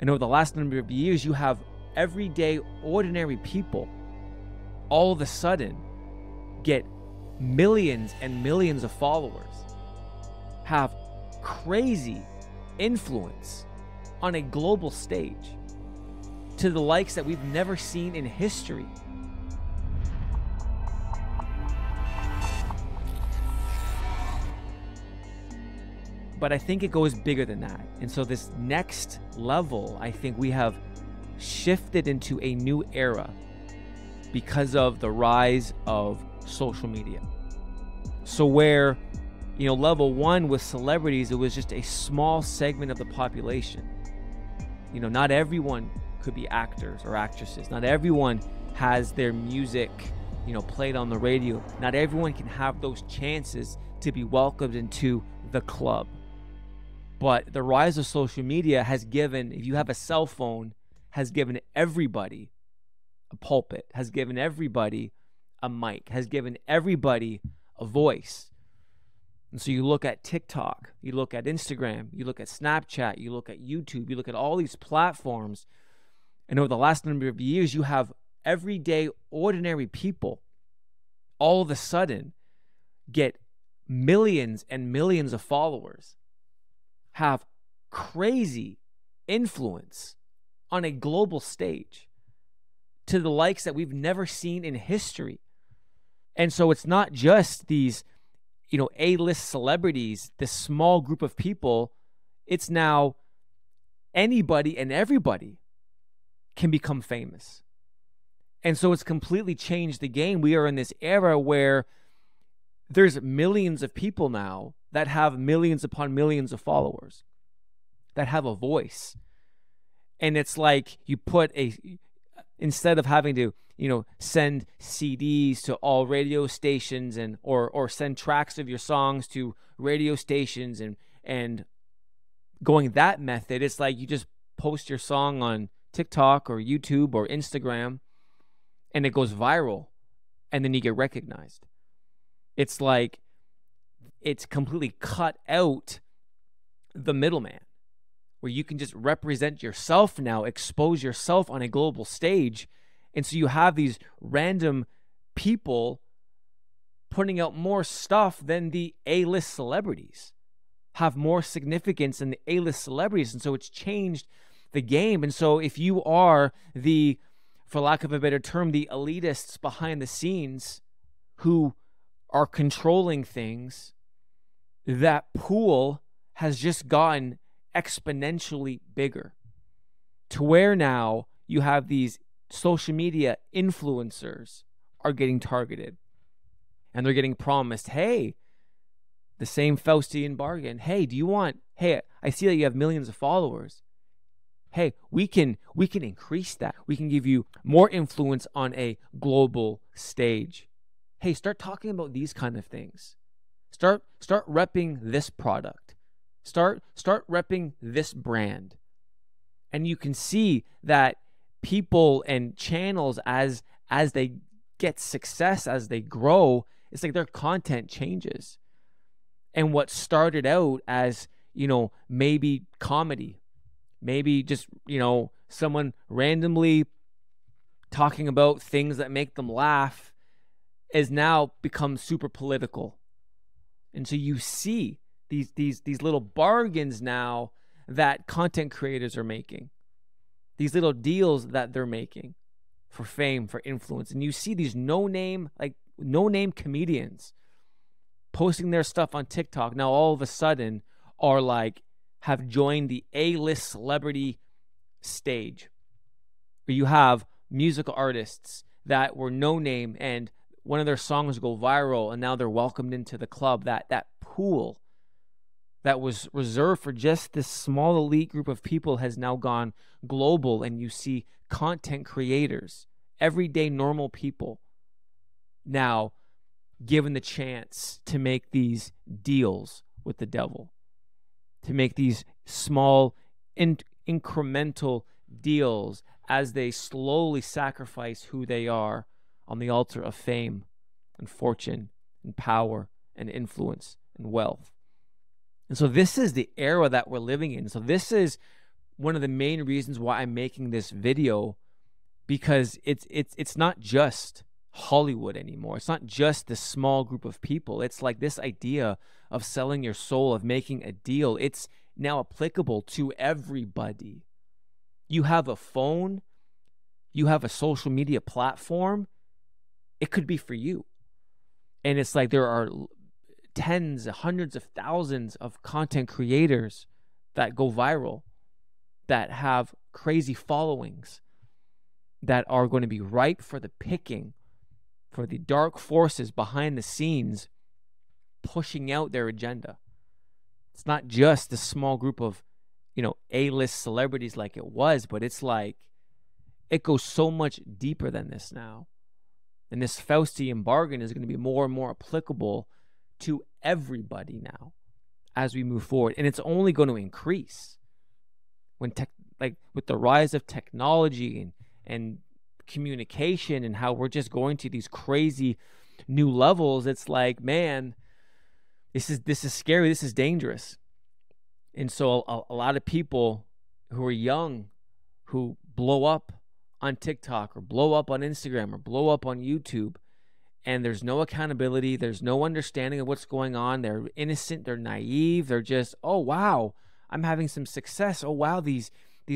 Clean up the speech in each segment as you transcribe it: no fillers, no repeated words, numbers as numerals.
And over the last number of years, you have everyday, ordinary people all of a sudden get millions and millions of followers, have crazy influence on a global stage to the likes that we've never seen in history. But I think it goes bigger than that. And so this next level, I think we have shifted into a new era because of the rise of social media. So where, level one with celebrities, it was just a small segment of the population. Not everyone could be actors or actresses. Not everyone has their music, played on the radio. Not everyone can have those chances to be welcomed into the club. But the rise of social media has given, if you have a cell phone, has given everybody a pulpit, has given everybody a mic, has given everybody a voice. And so you look at TikTok, you look at Instagram, you look at Snapchat, you look at YouTube, you look at all these platforms, and over the last number of years, you have everyday, ordinary people all of a sudden get millions and millions of followers, have crazy influence on a global stage to the likes that we've never seen in history. And so it's not just these, A-list celebrities, this small group of people. It's now anybody and everybody can become famous. And so it's completely changed the game. We are in this era where there's millions of people now that have millions upon millions of followers, that have a voice. And it's like you put instead of having to, send CDs to all radio stations and or send tracks of your songs to radio stations and going that method, it's like you just post your song on TikTok or YouTube or Instagram and it goes viral and then you get recognized. It's like it's completely cut out the middleman, where you can just represent yourself now, expose yourself on a global stage. And so you have these random people putting out more stuff than the A-list celebrities, have more significance than the A-list celebrities. And so it's changed the game. And so if you are the, for lack of a better term, the elitists behind the scenes who are controlling things, that pool has just gotten exponentially bigger to where now you have these social media influencers are getting targeted and they're getting promised, hey, the same Faustian bargain. Hey, I see that you have millions of followers. Hey, we can increase that. We can give you more influence on a global stage. Hey, start talking about these kind of things. Start repping this product. Start repping this brand. And you can see that people and channels, as they get success, as they grow, it's like their content changes. And what started out as, maybe comedy, maybe just, someone randomly talking about things that make them laugh, has now become super political. And so you see these little bargains now that content creators are making, these little deals that they're making for fame, for influence. And you see these no-name comedians posting their stuff on TikTok now all of a sudden are like, have joined the A-list celebrity stage, where you have musical artists that were no-name and one of their songs go viral and now they're welcomed into the club. That pool that was reserved for just this small elite group of people has now gone global, and you see content creators, everyday normal people, now given the chance to make these deals with the devil, to make these small incremental deals as they slowly sacrifice who they are on the altar of fame and fortune and power and influence and wealth. And so this is the era that we're living in. So this is one of the main reasons why I'm making this video, because it's not just Hollywood anymore. It's not just this small group of people. It's like this idea of selling your soul, of making a deal. It's now applicable to everybody. You have a phone, you have a social media platform, it could be for you. And it's like there are tens, hundreds of thousands of content creators that go viral, that have crazy followings, that are going to be ripe for the picking, for the dark forces behind the scenes pushing out their agenda. It's not just the small group of, A-list celebrities like it was, but it's like it goes so much deeper than this now. And this Faustian bargain is going to be more and more applicable to everybody now as we move forward. And it's only going to increase when with the rise of technology and communication, and how we're just going to these crazy new levels. It's like, man, this is scary. This is dangerous. And so a lot of people who are young, who blow up on TikTok or blow up on Instagram or blow up on YouTube, and there's no accountability, there's no understanding of what's going on. They're innocent, they're naive, they're just, oh wow, I'm having some success. Oh wow, these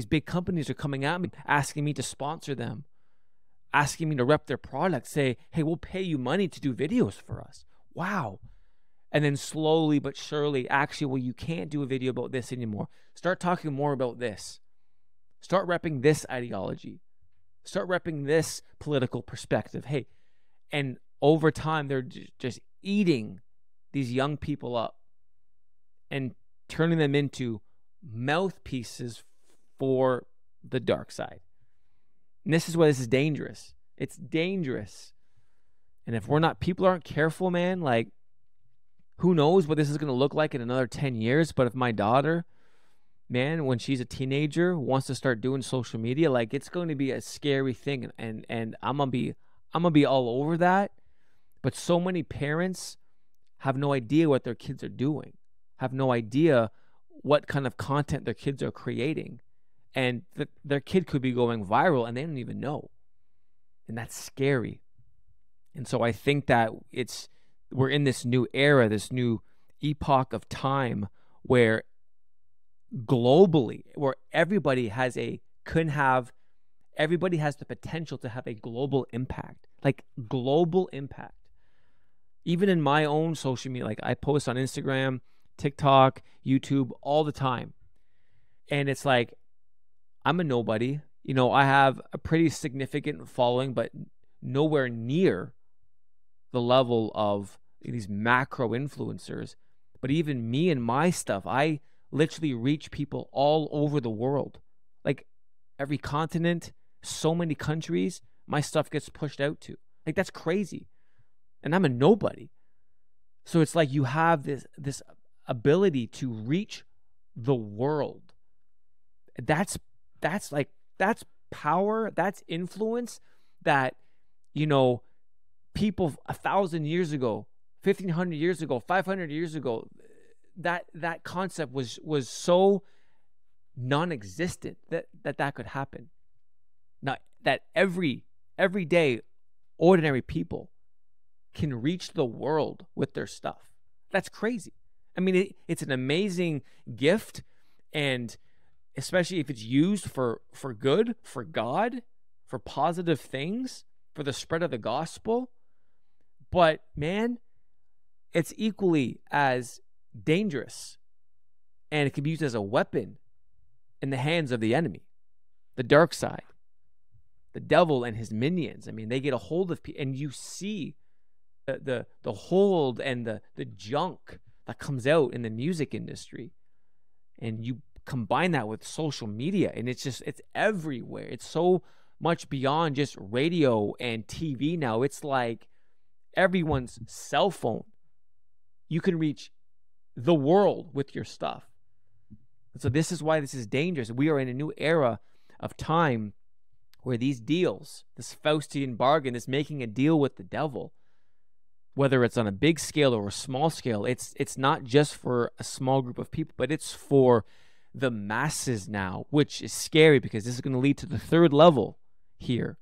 big companies are coming at me, asking me to sponsor them, asking me to rep their product, say, hey, we'll pay you money to do videos for us. Wow. And then slowly but surely, actually, well, you can't do a video about this anymore. Start talking more about this. Start repping this ideology. Start repping this political perspective. Hey, and over time, they're just eating these young people up and turning them into mouthpieces for the dark side. And this is why this is dangerous. It's dangerous. And if people aren't careful, man, like, who knows what this is going to look like in another 10 years. But if my daughter, man, when she's a teenager, wants to start doing social media, like, it's going to be a scary thing. And I'm going to be all over that. But so many parents have no idea what their kids are doing, have no idea what kind of content their kids are creating. And their kid could be going viral and they don't even know. And that's scary. And so I think that we're in this new era, this new epoch of time where globally, where everybody has the potential to have a global impact, like global impact. Even in my own social media, like I post on Instagram, TikTok, YouTube all the time. And it's like, I'm a nobody. I have a pretty significant following, but nowhere near the level of these macro influencers. But even me and my stuff, I literally reach people all over the world. Like every continent, so many countries, my stuff gets pushed out to. Like, that's crazy. And I'm a nobody. So it's like you have this ability to reach the world. That's power, that's influence that, people 1,000 years ago, 1,500 years ago, 500 years ago, that concept was so non-existent that could happen. Now that every day ordinary people can reach the world with their stuff. That's crazy. I mean, it's an amazing gift, and especially if it's used for good, for God, for positive things, for the spread of the gospel. But man, it's equally as dangerous, and it can be used as a weapon in the hands of the enemy, the dark side, the devil and his minions. I mean, they get a hold of people, and you see the hold and the junk that comes out in the music industry, and you combine that with social media, and it's everywhere. It's so much beyond just radio and TV now. It's like everyone's cell phone. You can reach the world with your stuff. So this is why this is dangerous. We are in a new era of time where these deals, this Faustian bargain, this making a deal with the devil, whether it's on a big scale or a small scale, it's not just for a small group of people, but it's for the masses now, which is scary because this is going to lead to the third level here.